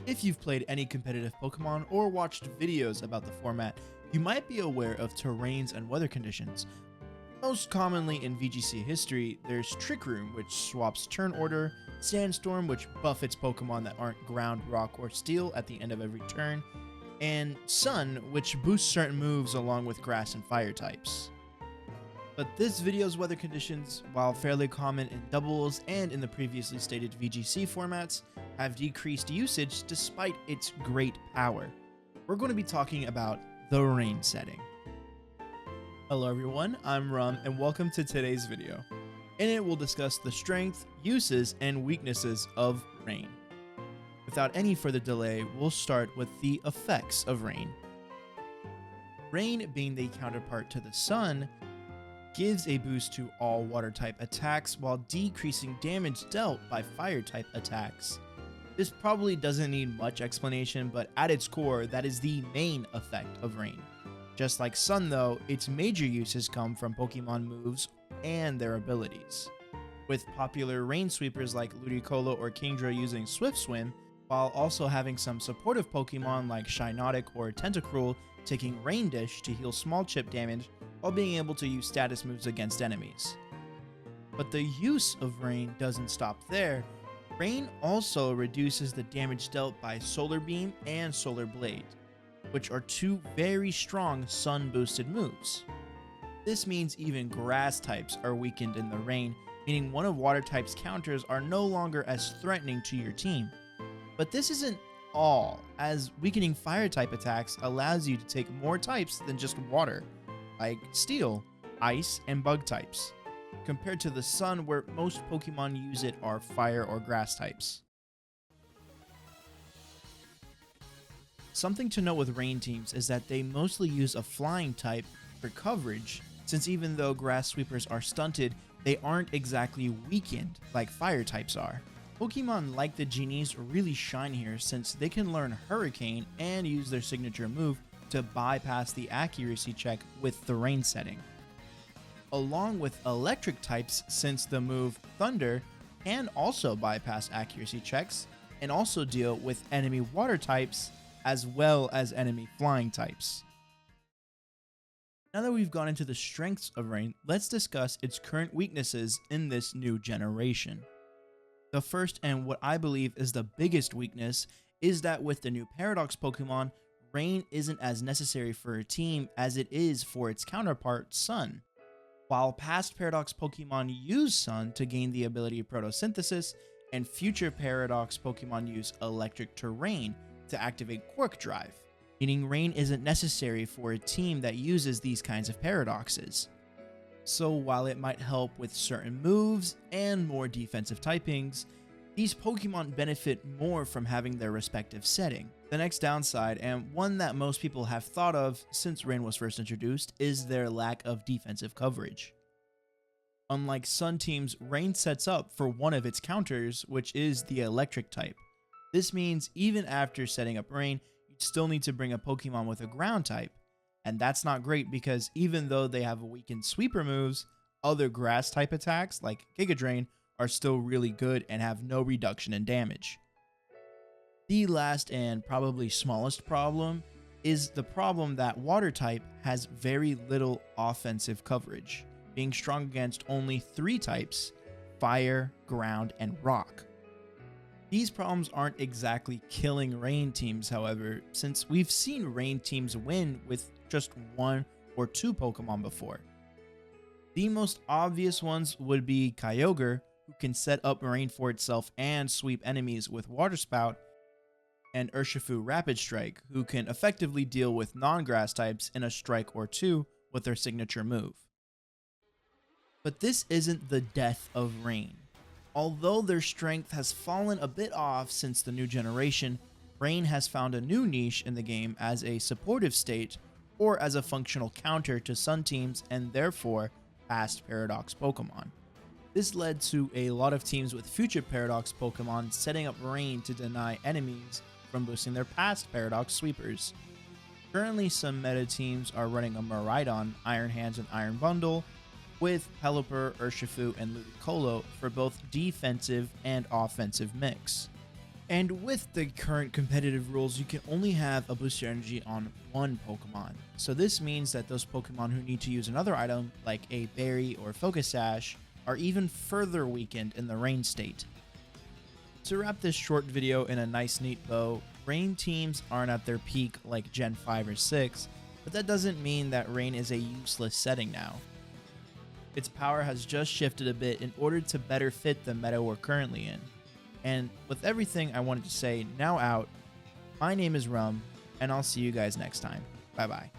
If you've played any competitive Pokemon or watched videos about the format, you might be aware of terrains and weather conditions. Most commonly in VGC history, there's Trick Room, which swaps turn order, Sandstorm, which buffets Pokemon that aren't ground, rock, or steel at the end of every turn, and Sun, which boosts certain moves along with grass and fire types. But this video's weather conditions, while fairly common in doubles and in the previously stated VGC formats, have decreased usage despite its great power. We're going to be talking about the rain setting. Hello everyone, I'm Rum and welcome to today's video. In it we'll discuss the strength, uses, and weaknesses of rain. Without any further delay, we'll start with the effects of rain. Rain, being the counterpart to the sun, gives a boost to all water type attacks while decreasing damage dealt by fire type attacks. This probably doesn't need much explanation, but at its core, that is the main effect of rain. Just like sun though, its major uses come from Pokemon moves and their abilities, with popular rain sweepers like Ludicolo or Kingdra using Swift Swim, while also having some supportive Pokemon like Shiinotic or Tentacruel taking Rain Dish to heal small chip damage while being able to use status moves against enemies. But the use of rain doesn't stop there. Rain also reduces the damage dealt by Solar Beam and Solar Blade, which are two very strong sun boosted moves. This means even grass types are weakened in the rain, meaning one of water type's counters are no longer as threatening to your team. But this isn't all, as weakening fire type attacks allows you to take more types than just water, like steel, ice, and bug types, compared to the sun where most Pokemon use it are fire or grass types. Something to note with rain teams is that they mostly use a flying type for coverage, since even though grass sweepers are stunted, they aren't exactly weakened like fire types are. Pokemon like the Genies really shine here since they can learn Hurricane and use their signature move to bypass the accuracy check with the rain setting. Along with electric types, since the move Thunder can also bypass accuracy checks and also deal with enemy water types as well as enemy flying types. Now that we've gone into the strengths of rain, let's discuss its current weaknesses in this new generation. The first, and what I believe is the biggest weakness, is that with the new Paradox Pokemon, rain isn't as necessary for a team as it is for its counterpart, Sun. While past Paradox Pokemon use Sun to gain the ability of Photosynthesis, and future Paradox Pokemon use Electric Terrain to activate Quark Drive, meaning rain isn't necessary for a team that uses these kinds of paradoxes. So while it might help with certain moves and more defensive typings, these Pokemon benefit more from having their respective setting. The next downside, and one that most people have thought of since rain was first introduced, is their lack of defensive coverage. Unlike Sun teams, rain sets up for one of its counters, which is the electric type. This means even after setting up rain, you'd still need to bring a Pokemon with a ground type. And that's not great because even though they have weakened sweeper moves, other grass type attacks like Giga Drain are still really good and have no reduction in damage. The last and probably smallest problem is the problem that water type has very little offensive coverage, being strong against only 3 types: fire, ground, and rock. These problems aren't exactly killing rain teams, however, since we've seen rain teams win with just 1 or 2 Pokemon before. The most obvious ones would be Kyogre, who can set up rain for itself and sweep enemies with Water Spout, and Urshifu Rapid Strike, who can effectively deal with non-grass types in a strike or 2 with their signature move. But this isn't the death of rain. Although their strength has fallen a bit off since the new generation, rain has found a new niche in the game as a supportive state or as a functional counter to Sun teams and therefore past Paradox Pokemon. This led to a lot of teams with future Paradox Pokemon setting up rain to deny enemies from boosting their past Paradox sweepers. Currently, some meta teams are running a Miraidon, Iron Hands, and Iron Bundle, with Pelipper, Urshifu, and Ludicolo for both defensive and offensive mix. And with the current competitive rules, you can only have a boost your energy on one Pokemon. So this means that those Pokemon who need to use another item, like a berry or Focus Sash, are even further weakened in the Rain state. To wrap this short video in a nice neat bow, Rain teams aren't at their peak like Gen 5 or 6, but that doesn't mean that Rain is a useless setting now. Its power has just shifted a bit in order to better fit the meta we're currently in. And with everything I wanted to say now out, my name is Rum, and I'll see you guys next time. Bye bye.